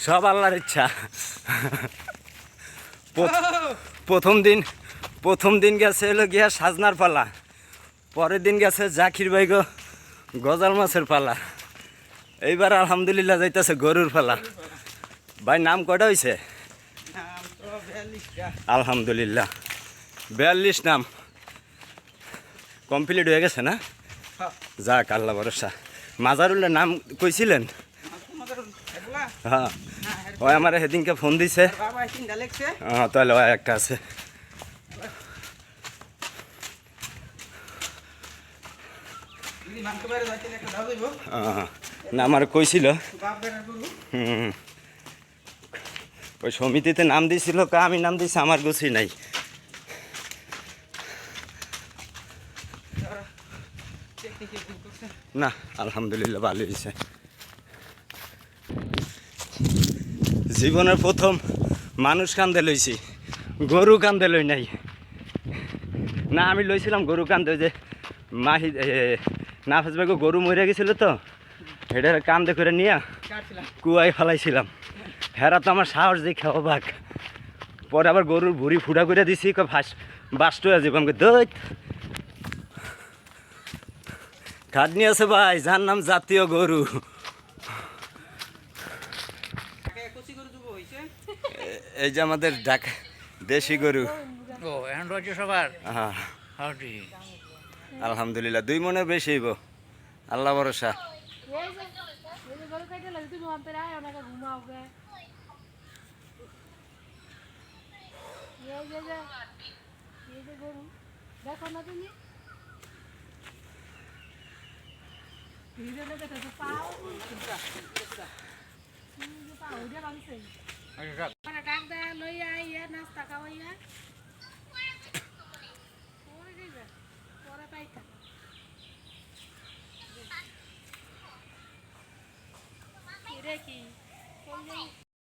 সব আল্লাহর ইচ্ছা। প্রথম দিন গেছে হলো গিয়া সাজনার পালা, পরের দিন গেছে জাকির ভাই গো গজাল মাছের পালা, এইবার আলহামদুলিল্লাহ যাইতেছে গরুর পালা। ভাই নাম কয়টা হয়েছে? আলহামদুলিল্লাহ 42 নাম কমপ্লিট হয়ে গেছে না? যাক আল্লাহ ভরসা। মাজারুল্লাহ নাম কইছিলেন? হ্যাঁ ওই আমার সেদিনকে ফোন দিছে। হ্যাঁ তাহলে ওই একটা আছে। না আমার কইছিল ওই সমিতিতে নাম দিয়েছিল, আমি নাম দিয়েছি, আমার গুছি নাই। না আলহামদুলিল্লাহ ভালো হয়েছে। জীবনের প্রথম মানুষ কান্দে লইছি, গরু কান্দে লই নাই। না আমি লইছিলাম গরু কান্দে, যে মাহি নাফেজ ভাই গরু মরে গেছিল তো, এটার কান্দে করে নিয়ে কুয়ায় ফেলাইছিলাম। হেরা তো আমার সাহস দেখে অবাক। পরে আবার গরুর ভুড়ি ফুটা করে দিছি, বাস্ট হয়ে যাবো। আমাকে দই খাটনি আছে ভাই, যার নাম জাতীয় গরু। এই যে আমাদের ঢাকা দেশি গরু। আলহামদুলিল্লাহ 2 মনের বেশি হইব, আল্লাহ ভরসা। দেখি